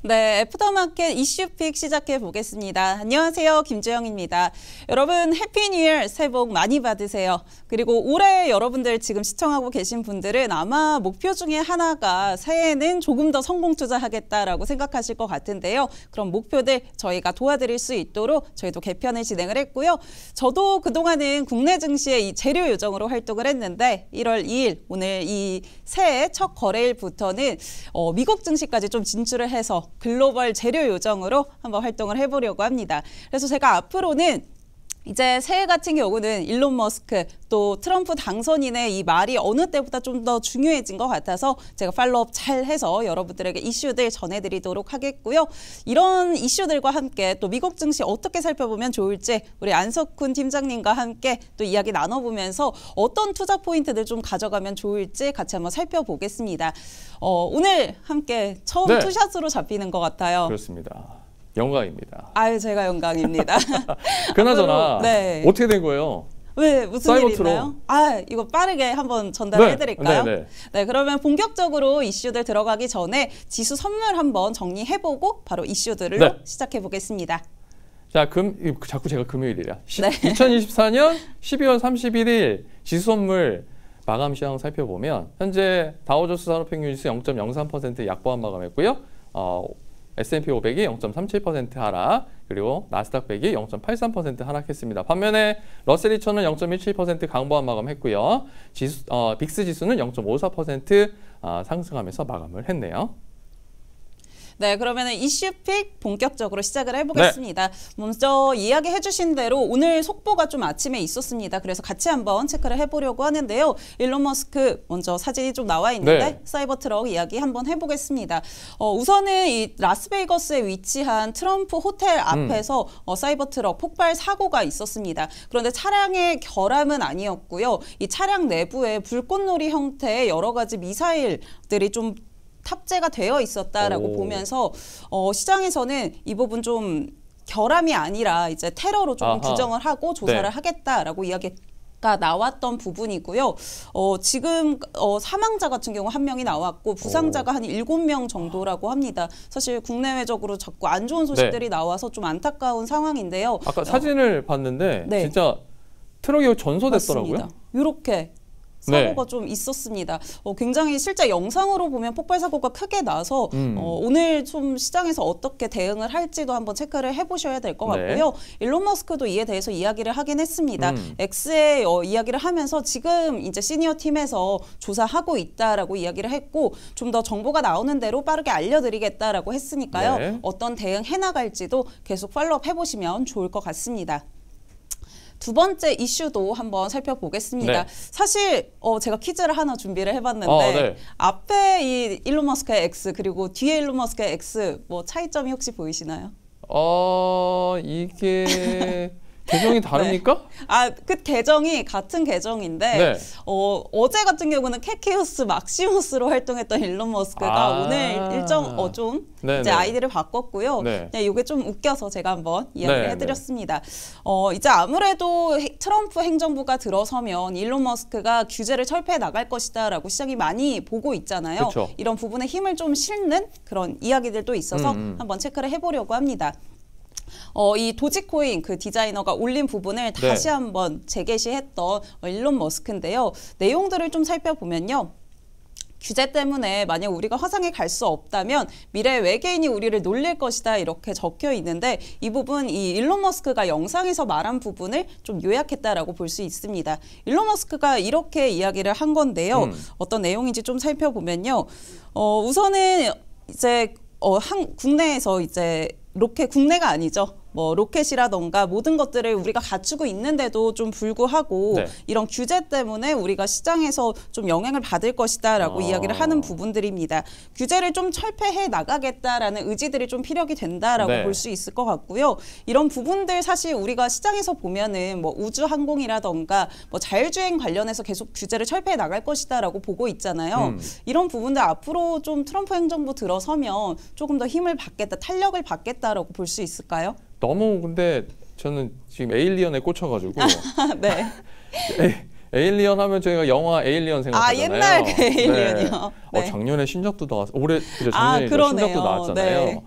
네, 애프터마켓 이슈픽 시작해 보겠습니다. 안녕하세요, 김주영입니다. 여러분 해피 뉴 이어, 새해 복 많이 받으세요. 그리고 올해 여러분들 지금 시청하고 계신 분들은 아마 목표 중에 하나가 새해에는 조금 더 성공 투자하겠다라고 생각하실 것 같은데요. 그럼 목표들 저희가 도와드릴 수 있도록 저희도 개편을 진행을 했고요. 저도 그동안은 국내 증시의 이 재료 요정으로 활동을 했는데 1월 2일 오늘 이 새해 첫 거래일부터는 미국 증시까지 좀 진출을 해서 글로벌 재료 요정으로 한번 활동을 해보려고 합니다. 그래서 제가 앞으로는 이제 새해 같은 경우는 일론 머스크 또 트럼프 당선인의 이 말이 어느 때보다 좀 더 중요해진 것 같아서 제가 팔로업 잘 해서 여러분들에게 이슈들 전해드리도록 하겠고요. 이런 이슈들과 함께 또 미국 증시 어떻게 살펴보면 좋을지 우리 안석훈 팀장님과 함께 또 이야기 나눠보면서 어떤 투자 포인트들 좀 가져가면 좋을지 같이 한번 살펴보겠습니다. 오늘 함께 처음 투샷으로 잡히는 것 같아요. 그렇습니다. 영광입니다. 아유, 제가 영광입니다. 그나저나 어떻게 된 거예요? 왜 무슨 일 있나요? 이거 빠르게 한번 전달해드릴까요? 네, 그러면 본격적으로 이슈들 들어가기 전에 지수 선물 한번 정리해보고 바로 이슈들로 시작해보겠습니다. 자, 자꾸 제가 금요일이라. 2024년 12월 31일 지수 선물 마감 시황 살펴보면 현재 다우존스 산업평균지수 0.03% 약보합 마감했고요. S&P 500이 0.37% 하락, 그리고 나스닥 100이 0.83% 하락했습니다. 반면에 러셀 2000은 0.17% 강보합 마감했고요. 빅스 지수는 0.54% 상승하면서 마감을 했네요. 네, 그러면 이슈픽 본격적으로 시작을 해보겠습니다. 먼저 이야기해 주신 대로 오늘 속보가 좀 아침에 있었습니다. 그래서 같이 한번 체크를 해보려고 하는데요. 일론 머스크 먼저 사진이 좀 나와 있는데 사이버 트럭 이야기 한번 해보겠습니다. 우선은 이 라스베이거스에 위치한 트럼프 호텔 앞에서 사이버 트럭 폭발 사고가 있었습니다. 그런데 차량의 결함은 아니었고요. 이 차량 내부에 불꽃놀이 형태의 여러 가지 미사일들이 좀 탑재가 되어 있었다라고 보면서 시장에서는 이 부분 좀 결함이 아니라 이제 테러로 좀 규정을 하고 조사를 하겠다라고 이야기가 나왔던 부분이고요. 지금 사망자 같은 경우 1명이 나왔고 부상자가 한 7명 정도라고 합니다. 사실 국내외적으로 자꾸 안 좋은 소식들이 나와서 좀 안타까운 상황인데요. 아까 사진을 봤는데 진짜 트럭이 전소됐더라고요. 맞습니다. 이렇게 사고가 좀 있었습니다. 굉장히 실제 영상으로 보면 폭발 사고가 크게 나서 오늘 좀 시장에서 어떻게 대응을 할지도 한번 체크를 해보셔야 될 것 같고요. 일론 머스크도 이에 대해서 이야기를 하긴 했습니다. X에 이야기를 하면서 지금 이제 시니어 팀에서 조사하고 있다라고 이야기를 했고 좀 더 정보가 나오는 대로 빠르게 알려드리겠다라고 했으니까요. 어떤 대응 해나갈지도 계속 팔로업 해보시면 좋을 것 같습니다. 두 번째 이슈도 한번 살펴보겠습니다. 사실 제가 퀴즈를 하나 준비를 해봤는데 앞에 이 일론 머스크의 X 그리고 뒤에 일론 머스크의 X 뭐 차이점이 혹시 보이시나요? 이게 계정이 다릅니까? 그 계정이 같은 계정인데 어제 같은 경우는 케케우스 막시무스로 활동했던 일론 머스크가 오늘 일정 좀 이제 아이디를 바꿨고요. 이게 좀 웃겨서 제가 한번 이야기를 해드렸습니다. 이제 아무래도 트럼프 행정부가 들어서면 일론 머스크가 규제를 철폐해 나갈 것이다라고 시장이 많이 보고 있잖아요. 이런 부분에 힘을 좀 실는 그런 이야기들도 있어서 한번 체크를 해보려고 합니다. 이 도지코인 그 디자이너가 올린 부분을 다시 한번 재게시했던 일론 머스크인데요. 내용들을 좀 살펴보면요. 규제 때문에 만약 우리가 화성에 갈 수 없다면 미래 외계인이 우리를 놀릴 것이다 이렇게 적혀 있는데 이 부분 이 일론 머스크가 영상에서 말한 부분을 좀 요약했다라고 볼 수 있습니다. 일론 머스크가 이렇게 이야기를 한 건데요. 어떤 내용인지 좀 살펴보면요. 우선은 이제 국내에서 이제 국내가 아니죠. 뭐 로켓이라던가 모든 것들을 우리가 갖추고 있는데도 좀 불구하고 이런 규제 때문에 우리가 시장에서 좀 영향을 받을 것이다라고 이야기를 하는 부분들입니다. 규제를 좀 철폐해 나가겠다라는 의지들이 좀 피력이 된다라고 볼 수 있을 것 같고요. 이런 부분들 사실 우리가 시장에서 보면은 뭐 우주항공이라던가 뭐 자율주행 관련해서 계속 규제를 철폐해 나갈 것이다라고 보고 있잖아요. 이런 부분들 앞으로 좀 트럼프 행정부 들어서면 조금 더 힘을 받겠다, 탄력을 받겠다라고 볼 수 있을까요? 너무 근데 저는 지금 에일리언에 꽂혀가지고 에일리언 하면 저희가 영화 에일리언 생각하잖아요. 옛날 그 에일리언이요. 네. 작년에 신작도 나왔어. 올해 작년에 신작도 나왔잖아요.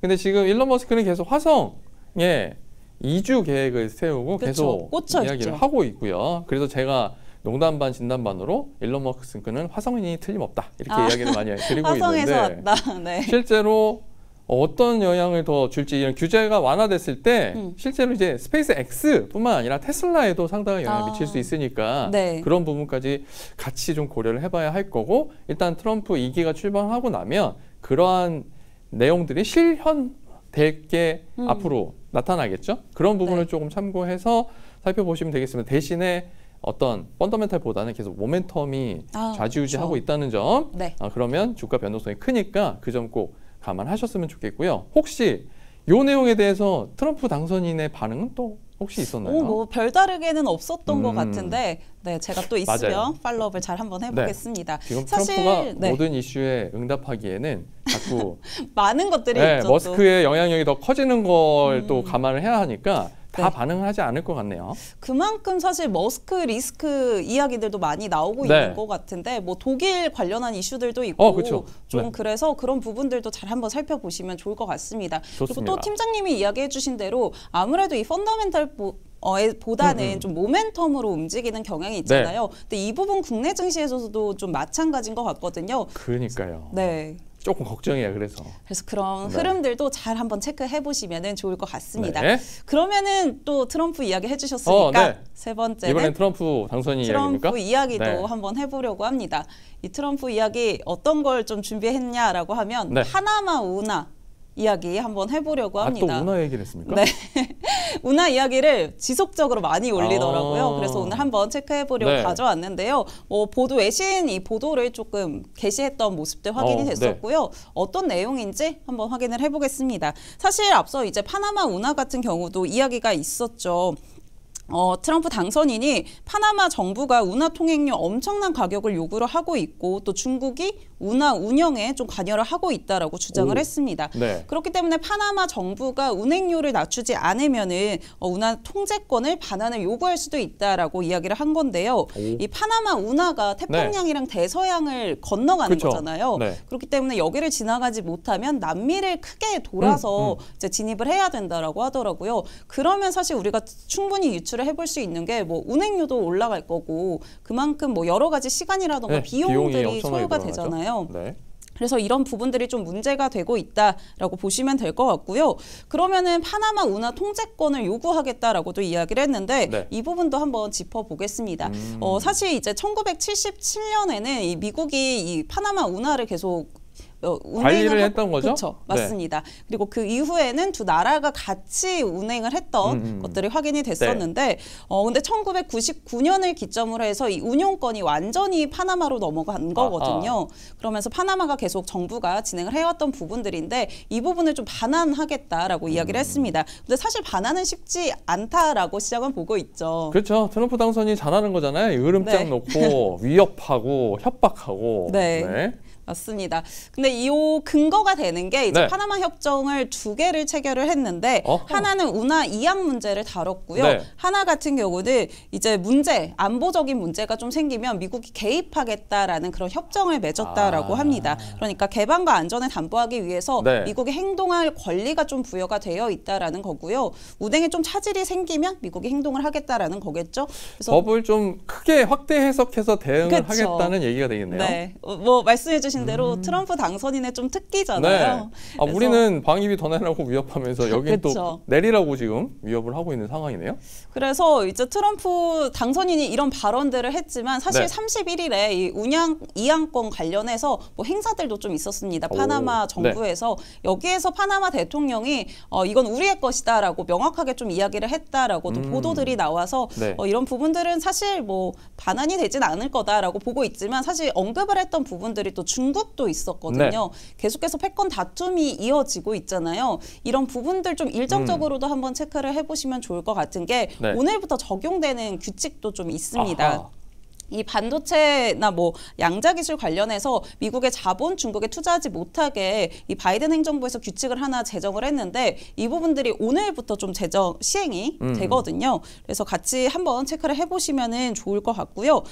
근데 지금 일론 머스크는 계속 화성에 이주 계획을 세우고 그쵸, 계속 이야기를 하고 있고요. 그래서 제가 농담 반 진담 반으로 일론 머스크는 화성인이 틀림없다 이렇게 이야기를 많이 드리고 화성에서 있는데 왔다. 네. 실제로 어떤 영향을 더 줄지 이런 규제가 완화됐을 때 실제로 이제 스페이스 X뿐만 아니라 테슬라에도 상당한 영향을 미칠 수 있으니까 네. 그런 부분까지 같이 좀 고려를 해봐야 할 거고 일단 트럼프 2기가 출범하고 나면 그러한 내용들이 실현될 게 앞으로 나타나겠죠. 그런 부분을 네. 조금 참고해서 살펴보시면 되겠습니다. 대신에 어떤 펀더멘탈보다는 계속 모멘텀이 좌지우지하고 그렇죠. 있다는 점 네. 그러면 주가 변동성이 크니까 그 점 꼭 감안하셨으면 좋겠고요. 혹시 이 내용에 대해서 트럼프 당선인의 반응은 또 혹시 있었나요? 뭐 별다르게는 없었던 것 같은데 네, 제가 또 있으면 맞아요. 팔로우업을 잘 한번 해보겠습니다. 네. 지금 사실 트럼프가 모든 이슈에 응답하기에는 자꾸 많은 것들이 있죠. 머스크의 영향력이 더 커지는 걸 또 감안을 해야 하니까 다 반응을 하지 않을 것 같네요. 그만큼 사실 머스크 리스크 이야기들도 많이 나오고 있는 것 같은데 뭐 독일 관련한 이슈들도 있고 그렇죠. 좀 그래서 그런 부분들도 잘 한번 살펴보시면 좋을 것 같습니다. 좋습니다. 그리고 또 팀장님이 이야기해 주신 대로 아무래도 이 펀더멘탈 보다는 좀 모멘텀으로 움직이는 경향이 있잖아요. 근데 이 부분 국내 증시에서도 좀 마찬가지인 것 같거든요. 그러니까요. 네. 조금 걱정이에요. 그래서 그런 흐름들도 잘 한번 체크해 보시면 좋을 것 같습니다. 네. 그러면은 또 트럼프 이야기 해주셨으니까 네. 세 번째는 이번엔 트럼프 당선인 이야기입니까? 트럼프 이야기도 한번 해보려고 합니다. 이 트럼프 이야기 어떤 걸 좀 준비했냐라고 하면 파나마 운하 이야기 한번 해보려고 합니다. 또 운하 얘기를 했습니까? 네. 운하 이야기를 지속적으로 많이 올리더라고요. 그래서 오늘 한번 체크해보려고 가져왔는데요. 보도 외신 이 보도를 조금 게시했던 모습들 확인이 됐었고요. 어떤 내용인지 한번 확인을 해보겠습니다. 사실 앞서 이제 파나마 운하 같은 경우도 이야기가 있었죠. 트럼프 당선인이 파나마 정부가 운하 통행료 엄청난 가격을 요구를 하고 있고 또 중국이 운하 운영에 좀 관여를 하고 있다라고 주장을 했습니다. 그렇기 때문에 파나마 정부가 운행료를 낮추지 않으면은 운하 통제권을 반환을 요구할 수도 있다라고 이야기를 한 건데요. 이 파나마 운하가 태평양이랑 대서양을 건너가는 거잖아요. 그렇기 때문에 여기를 지나가지 못하면 남미를 크게 돌아서 이제 진입을 해야 된다라고 하더라고요. 그러면 사실 우리가 충분히 유출을 해볼 수 있는 게 뭐 운행료도 올라갈 거고 그만큼 뭐 여러 가지 시간이라던가 비용들이 소요가 되잖아요. 그래서 이런 부분들이 좀 문제가 되고 있다라고 보시면 될 것 같고요. 그러면은 파나마 운하 통제권을 요구하겠다라고도 이야기를 했는데 이 부분도 한번 짚어보겠습니다. 사실 이제 1977년에는 이 미국이 이 파나마 운하를 계속 관리를 했던 거죠? 그렇죠. 맞습니다. 그리고 그 이후에는 두 나라가 같이 운행을 했던 것들이 확인이 됐었는데 근데 1999년을 기점으로 해서 이 운용권이 완전히 파나마로 넘어간 거거든요. 그러면서 파나마가 계속 정부가 진행을 해왔던 부분들인데 이 부분을 좀 반환하겠다라고 이야기를 했습니다. 근데 사실 반환은 쉽지 않다라고 시장은 보고 있죠. 그렇죠. 트럼프 당선이 잘하는 거잖아요. 으름장 놓고 위협하고 협박하고. 맞습니다. 근데 이 근거가 되는 게 이제 파나마 협정을 두 개를 체결을 했는데 하나는 운하 이양 문제를 다뤘고요. 하나 같은 경우는 이제 안보적인 문제가 좀 생기면 미국이 개입하겠다라는 그런 협정을 맺었다라고 합니다. 그러니까 개방과 안전을 담보하기 위해서 미국이 행동할 권리가 좀 부여가 되어 있다라는 거고요. 운행에 좀 차질이 생기면 미국이 행동을 하겠다라는 거겠죠. 그래서 법을 좀 크게 확대 해석해서 대응을 하겠다는 얘기가 되겠네요. 뭐 말씀해 주신 대로 트럼프 당선인의 좀 특기잖아요. 우리는 방위비 더 내라고 위협하면서 여기는 또 내리라고 지금 위협을 하고 있는 상황이네요. 그래서 이제 트럼프 당선인이 이런 발언들을 했지만 사실 31일에 이 이양권 관련해서 뭐 행사들도 좀 있었습니다. 파나마 정부에서 여기에서 파나마 대통령이 이건 우리의 것이다라고 명확하게 좀 이야기를 했다라고도 보도들이 나와서 이런 부분들은 사실 뭐 반환이 되진 않을 거다라고 보고 있지만 사실 언급을 했던 부분들이 또 중국도 있었거든요. 계속해서 패권 다툼이 이어지고 있잖아요. 이런 부분들 좀 일정적으로도 한번 체크를 해보시면 좋을 것 같은 게 오늘부터 적용되는 규칙도 좀 있습니다. 이 반도체나 뭐 양자 기술 관련해서 미국의 자본 중국에 투자하지 못하게 이 바이든 행정부에서 규칙을 하나 제정을 했는데 이 부분들이 오늘부터 좀 시행이 되거든요. 그래서 같이 한번 체크를 해보시면은 좋을 것 같고요.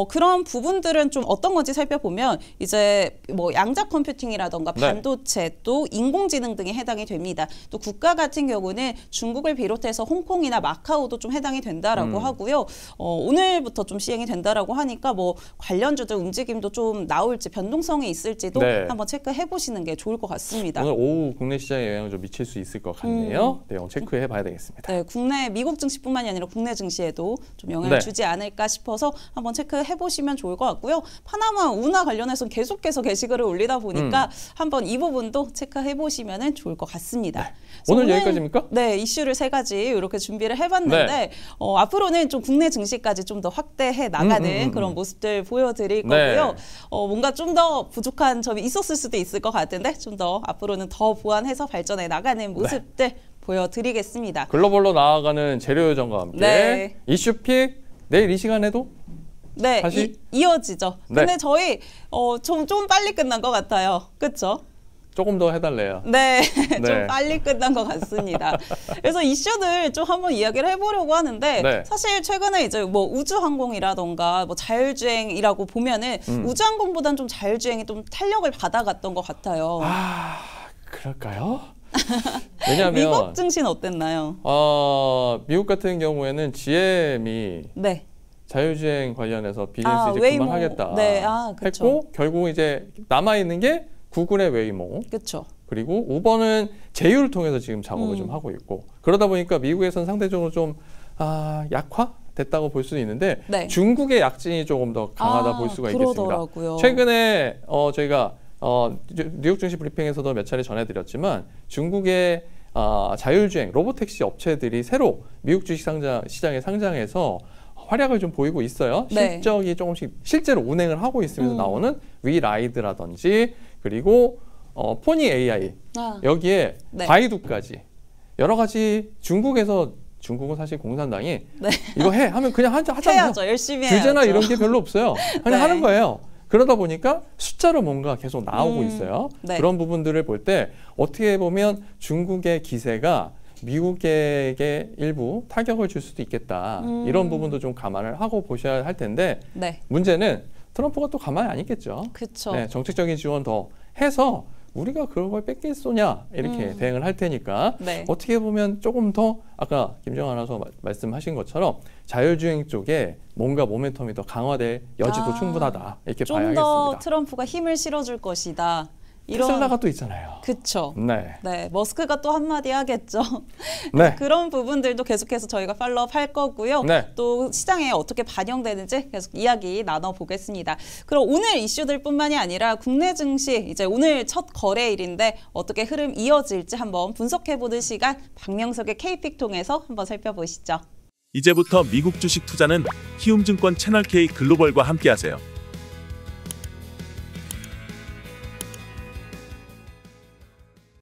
그런 부분들은 좀 어떤 건지 살펴보면 이제 뭐 양자 컴퓨팅이라던가 반도체 또 인공지능 등이 해당이 됩니다. 또 국가 같은 경우는 중국을 비롯해서 홍콩이나 마카오도 좀 해당이 된다라고 하고요. 오늘부터 좀 시행이 된다라고 하니까 뭐 관련주들 움직임도 좀 나올지 변동성이 있을지도 한번 체크해 보시는 게 좋을 것 같습니다. 오늘 오후 국내 시장에 영향을 좀 미칠 수 있을 것 같네요. 내용 체크해 봐야 되겠습니다. 네, 국내 미국 증시뿐만이 아니라 국내 증시에도 좀 영향을 주지 않을까 싶어서 한번 체크해 보시면 좋을 것 같고요. 파나마 운하 관련해서 계속해서 게시글을 올리다 보니까 한번 이 부분도 체크해 보시면 좋을 것 같습니다. 오늘 여기까지입니까? 네, 이슈를 3가지 이렇게 준비를 해봤는데 앞으로는 좀 국내 증시까지 좀 더 확대해 나가는 그런 모습들 보여드릴 거고요. 뭔가 좀 더 부족한 점이 있었을 수도 있을 것 같은데 좀 더 앞으로는 더 보완해서 발전해 나가는 모습들 보여드리겠습니다. 글로벌로 나아가는 재료 요정과 함께 이슈픽 내일 이 시간에도 다시 이어지죠. 근데 저희 좀 빨리 끝난 것 같아요. 그렇죠? 조금 더 해달래요. 네, 좀 빨리 끝난 것 같습니다. 그래서 이슈들 좀 한번 이야기를 해보려고 하는데 사실 최근에 이제 뭐 우주항공이라던가 뭐 자율주행이라고 보면은 우주항공보다는 좀 자율주행이 좀 탄력을 받아갔던 것 같아요. 아, 그럴까요? 왜냐하면 미국 증시는 어땠나요? 미국 같은 경우에는 GM이 자율주행 관련해서 비즈니스 이제 그만하겠다 했고 결국 이제 남아 있는 게 구글의 웨이모, 그리고 우버는 제휴를 통해서 지금 작업을 좀 하고 있고 그러다 보니까 미국에서는 상대적으로 좀 약화됐다고 볼 수도 있는데 중국의 약진이 조금 더 강하다 볼 수가 있겠습니다. 최근에 저희가 뉴욕 증시 브리핑에서도 몇 차례 전해드렸지만 중국의 자율주행 로보택시 업체들이 새로 미국 주식 시장에 상장해서 활약을 좀 보이고 있어요. 실적이 조금씩 실제로 운행을 하고 있으면서 나오는 위라이드라든지 그리고 포니 AI 여기에 바이두까지 여러 가지 중국은 사실 공산당이 이거 해 하면 그냥 하잖아요. 해야죠. 열심히 규제나 해야죠. 이런 게 별로 없어요. 그냥 하는 거예요. 그러다 보니까 숫자로 뭔가 계속 나오고 있어요. 그런 부분들을 볼 때 어떻게 보면 중국의 기세가 미국에게 일부 타격을 줄 수도 있겠다. 이런 부분도 좀 감안을 하고 보셔야 할 텐데 문제는 트럼프가 또 가만히 안 있겠죠. 정책적인 지원 더 해서 우리가 그런 걸 뺏겠소냐 이렇게 대응을 할 테니까 어떻게 보면 조금 더 아까 김정은 아나운서 말씀하신 것처럼 자율주행 쪽에 뭔가 모멘텀이 더 강화될 여지도 충분하다 이렇게 봐야 하겠습니다. 좀 더 트럼프가 힘을 실어줄 것이다. 테슬라가 또 있잖아요. 그렇죠. 머스크가 또 한마디 하겠죠. 그런 부분들도 계속해서 저희가 팔로우업 할 거고요. 또 시장에 어떻게 반영되는지 계속 이야기 나눠보겠습니다. 그럼 오늘 이슈들뿐만이 아니라 국내 증시 이제 오늘 첫 거래일인데 어떻게 흐름 이어질지 한번 분석해보는 시간 박명석의 K픽 통해서 한번 살펴보시죠. 이제부터 미국 주식 투자는 키움증권 채널K 글로벌과 함께하세요.